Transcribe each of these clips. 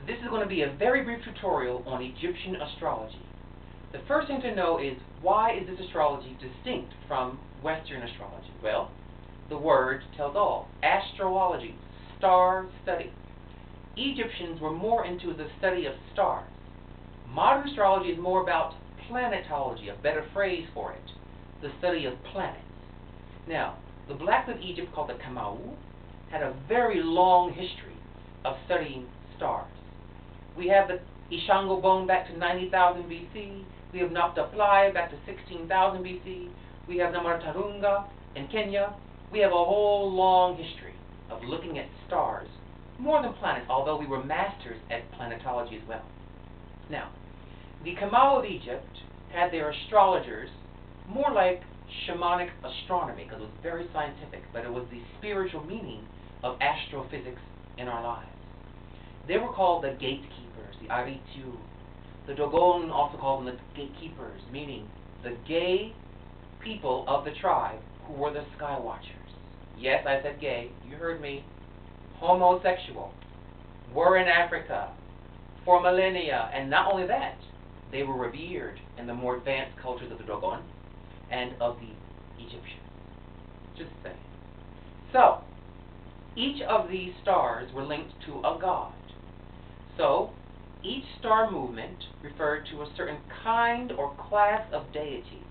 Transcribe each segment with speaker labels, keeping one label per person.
Speaker 1: This is going to be a very brief tutorial on Egyptian astrology. The first thing to know is, why is this astrology distinct from Western astrology? Well, the word tells all. Astrology, star study. Egyptians were more into the study of stars. Modern astrology is more about planetology, a better phrase for it, the study of planets. Now, the blacks of Egypt, called the Kamau, had a very long history of studying stars. We have the Ishango bone back to 90,000 BC. We have Naphtali back to 16,000 BC. We have Namatarunga in Kenya. We have a whole long history of looking at stars, more than planets, although we were masters at planetology as well. Now, the Kamau of Egypt had their astrologers more like shamanic astronomy, because it was very scientific, but it was the spiritual meaning of astrophysics in our lives. They were called the gatekeepers, the Aritu. The Dogon also called them the gatekeepers, meaning the gay people of the tribe who were the sky watchers. Yes, I said gay. You heard me. Homosexual. Were in Africa for millennia. And not only that, they were revered in the more advanced cultures of the Dogon and of the Egyptians. Just saying. So, each of these stars were linked to a god. So, each star movement referred to a certain kind or class of deity.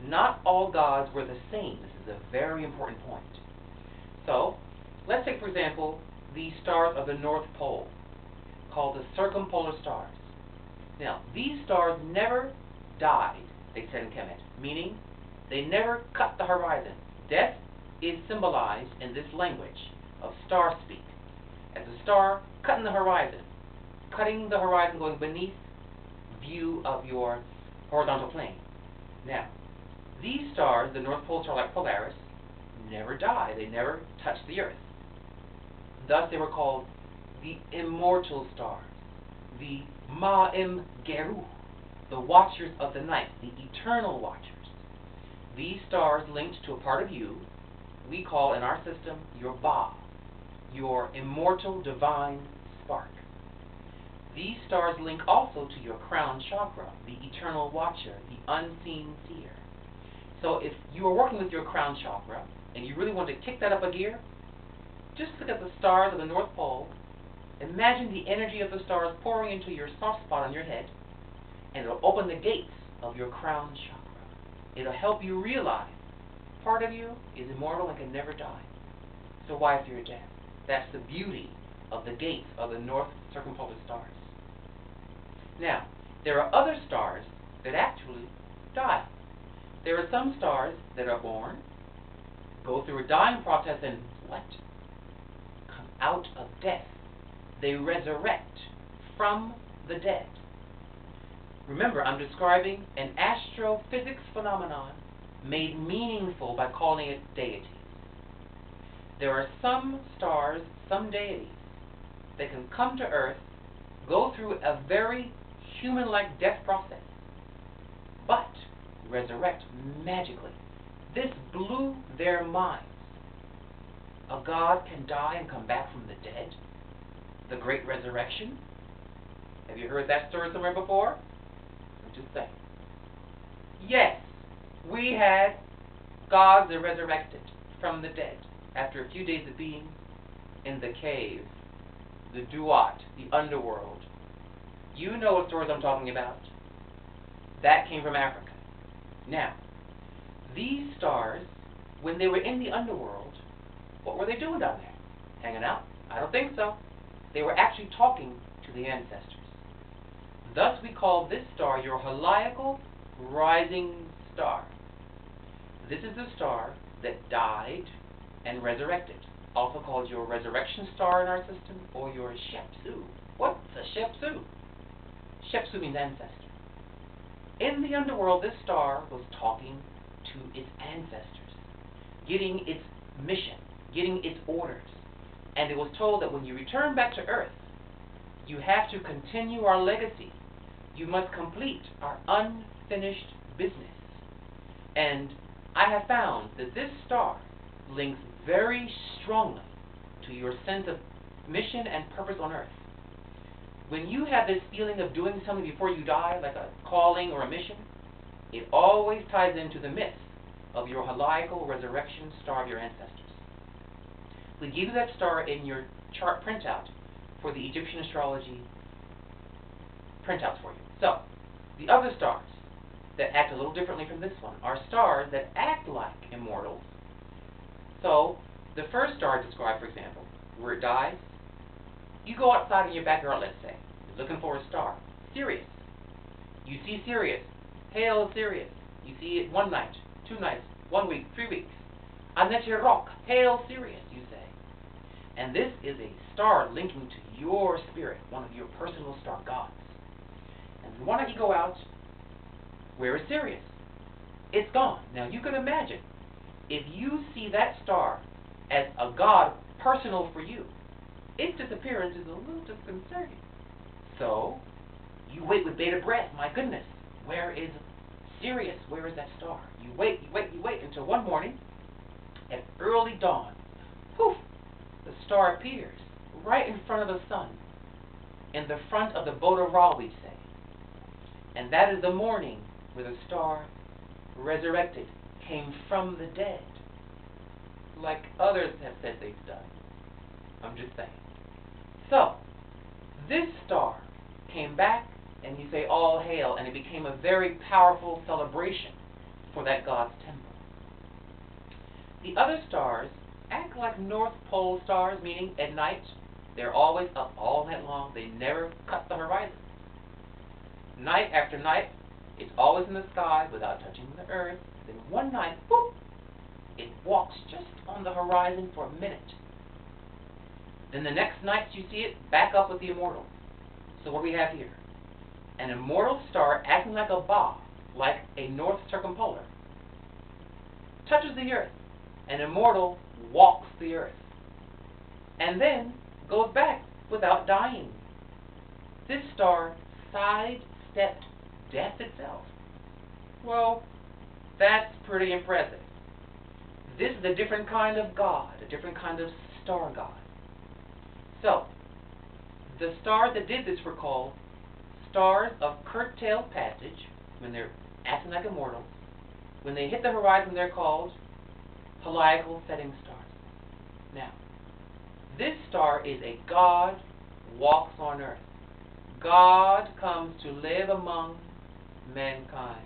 Speaker 1: Not all gods were the same. This is a very important point. So, let's take, for example, the stars of the North Pole, called the Circumpolar stars. Now, these stars never died, they said in Kemet, meaning they never cut the horizon. Death is symbolized in this language of star speak as a star cutting the horizon, going beneath view of your horizontal plane. Now, these stars, the North Pole star like Polaris, never die. They never touch the Earth. Thus, they were called the immortal stars, the Ma'im Geru, the watchers of the night, the eternal watchers. These stars linked to a part of you we call in our system your Ba, your immortal divine spark. These stars link also to your crown chakra, the eternal watcher, the unseen seer. So if you are working with your crown chakra and you really want to kick that up a gear, just look at the stars of the North Pole. Imagine the energy of the stars pouring into your soft spot on your head, and it'll open the gates of your crown chakra. It'll help you realize part of you is immortal and can never die. So why fear death? That's the beauty of the gates of the North Circumpolar stars. Now, there are other stars that actually die. There are some stars that are born, go through a dying process, and what? Come out of death. They resurrect from the dead. Remember, I'm describing an astrophysics phenomenon made meaningful by calling it deities. There are some stars, some deities, that can come to Earth, go through a very human-like death process, but resurrect magically. This blew their minds. A god can die and come back from the dead? The great resurrection? Have you heard that story somewhere before? I'm just saying. Yes, we had gods that resurrected from the dead after a few days of being in the cave, the Duat, the underworld. You know what stories I'm talking about. That came from Africa. Now, these stars, when they were in the underworld, what were they doing down there? Hanging out? I don't think so. They were actually talking to the ancestors. Thus we call this star your heliacal rising star. This is the star that died and resurrected, also called your resurrection star in our system, or your Shepsu. What's a Shepsu? Shepsu means ancestor. In the underworld, this star was talking to its ancestors, getting its mission, getting its orders. And it was told that when you return back to Earth, you have to continue our legacy. You must complete our unfinished business. And I have found that this star links very strongly to your sense of mission and purpose on Earth. When you have this feeling of doing something before you die, like a calling or a mission, it always ties into the myth of your heliacal resurrection star of your ancestors. We give you that star in your chart printout for the Egyptian astrology printouts for you. So, the other stars that act a little differently from this one are stars that act like immortals. So, the first star described, for example, where it dies, you go outside in your backyard, let's say, you're looking for a star, Sirius. You see Sirius, hail Sirius. You see it one night, 2 nights, 1 week, 3 weeks. Anete rock, hail Sirius, you say. And this is a star linking to your spirit, one of your personal star gods. And why don't you go out, where is Sirius? It's gone. Now you can imagine, if you see that star as a god personal for you, its disappearance is a little disconcerting. So, you wait with bated breath. My goodness, where is Sirius? Where is that star? You wait until one morning, at early dawn, poof, the star appears right in front of the sun, in the front of the Boda Ra, we say. And that is the morning where the star resurrected, came from the dead, like others have said they've done. I'm just saying. So, this star came back, and you say, all hail, and it became a very powerful celebration for that god's temple. The other stars act like North Pole stars, meaning at night, they're always up all night long. They never cut the horizon. Night after night, it's always in the sky without touching the earth. Then one night, boop, it walks just on the horizon for a minute. Then the next night you see it back up with the immortal. So what do we have here? An immortal star acting like a ba, like a north circumpolar, touches the earth. An immortal walks the earth, and then goes back without dying. This star sidestepped death itself. Well, that's pretty impressive. This is a different kind of god, a different kind of star god. So, the stars that did this were called stars of curtailed passage, when they're acting like immortals. When they hit the horizon, they're called heliacal setting stars. Now, this star is a god walks on earth. God comes to live among mankind.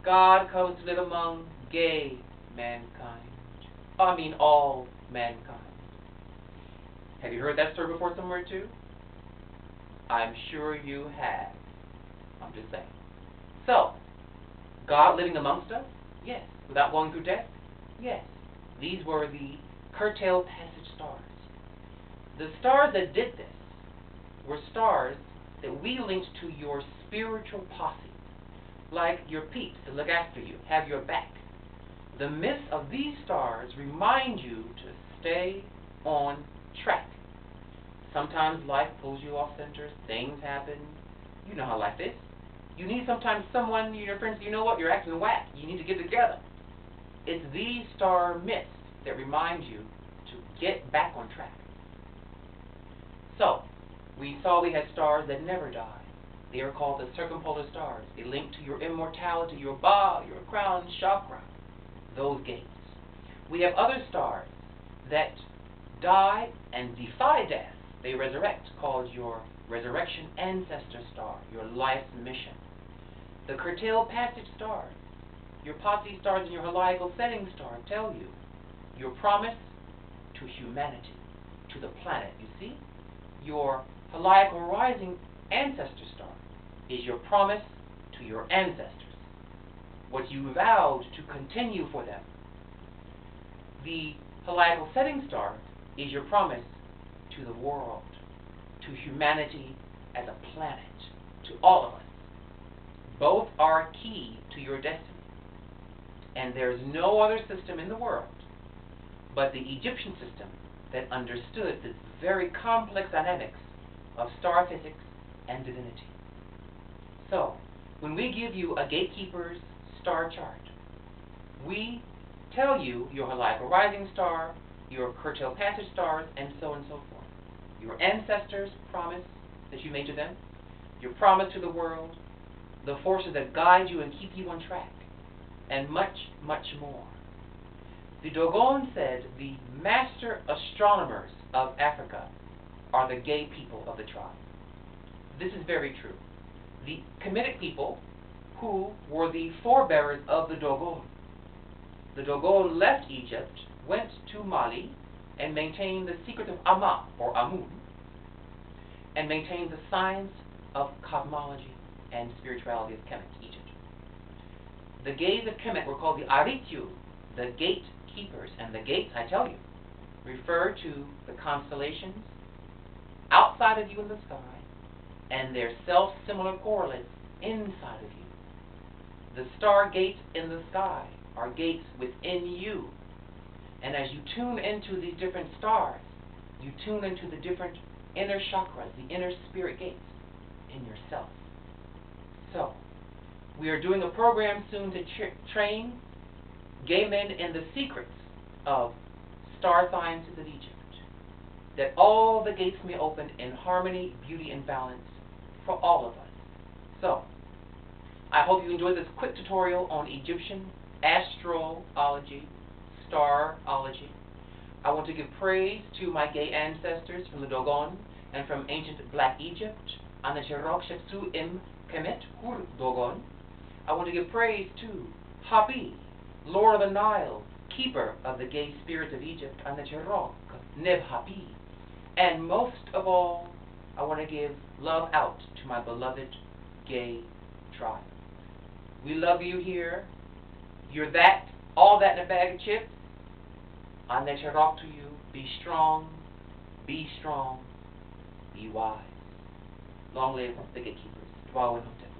Speaker 1: God comes to live among gay mankind. I mean all mankind. Have you heard that story before somewhere too? I'm sure you have. I'm just saying. So, God living amongst us? Yes. Without going through death? Yes. These were the curtailed passage stars. The stars that did this were stars that we linked to your spiritual posse, like your peeps that look after you, have your back. The myths of these stars remind you to stay on track. Sometimes life pulls you off center, things happen. You know how life is. You need sometimes someone, your friends, you know what, you're acting whack. You need to get together. It's these star myths that remind you to get back on track. So, we saw we had stars that never die. They are called the circumpolar stars. They link to your immortality, your ba, your crown chakra, those gates. We have other stars that die and defy death. They resurrect, called your resurrection ancestor star, your life's mission. The curtailed passage stars, your posse stars and your heliacal setting star tell you your promise to humanity, to the planet. You see? Your heliacal rising ancestor star is your promise to your ancestors, what you vowed to continue for them. The heliacal setting star is your promise to the world, to humanity as a planet, to all of us. Both are key to your destiny. And there's no other system in the world but the Egyptian system that understood the very complex dynamics of star physics and divinity. So, when we give you a gatekeeper's star chart, we tell you your heliacal rising star, your curtailed passage stars, and so forth. Your ancestors' promise that you made to them, your promise to the world, the forces that guide you and keep you on track, and much, much more. The Dogon said the master astronomers of Africa are the gay people of the tribe. This is very true. The Kemetic people, who were the forebearers of the Dogon. The Dogon left Egypt, went to Mali, and maintained the secret of Ama, or Amun, and maintained the science of cosmology and spirituality of Kemet, Egypt. The gays of Kemet were called the Aritu, the gatekeepers, and the gates, I tell you, refer to the constellations outside of you in the sky and their self-similar correlates inside of you. The star gates in the sky are gates within you. And as you tune into these different stars, you tune into the different inner chakras, the inner spirit gates in yourself. So, we are doing a program soon to train gay men in the secrets of star sciences of Egypt, that all the gates may open in harmony, beauty, and balance for all of us. So, I hope you enjoyed this quick tutorial on Egyptian astrology, starology. I want to give praise to my gay ancestors from the Dogon and from ancient Black Egypt, Anacherok Shepsu Im Kemet Hur Dogon. I want to give praise to Hapi, Lord of the Nile, keeper of the gay spirits of Egypt, Anacherok Neb Hapi. And most of all, I want to give love out to my beloved gay tribe. We love you here. You're that, all that in a bag of chips. Anacherok to you. Be strong, be wise. Long live the gatekeepers. Dwa Wen Hotep.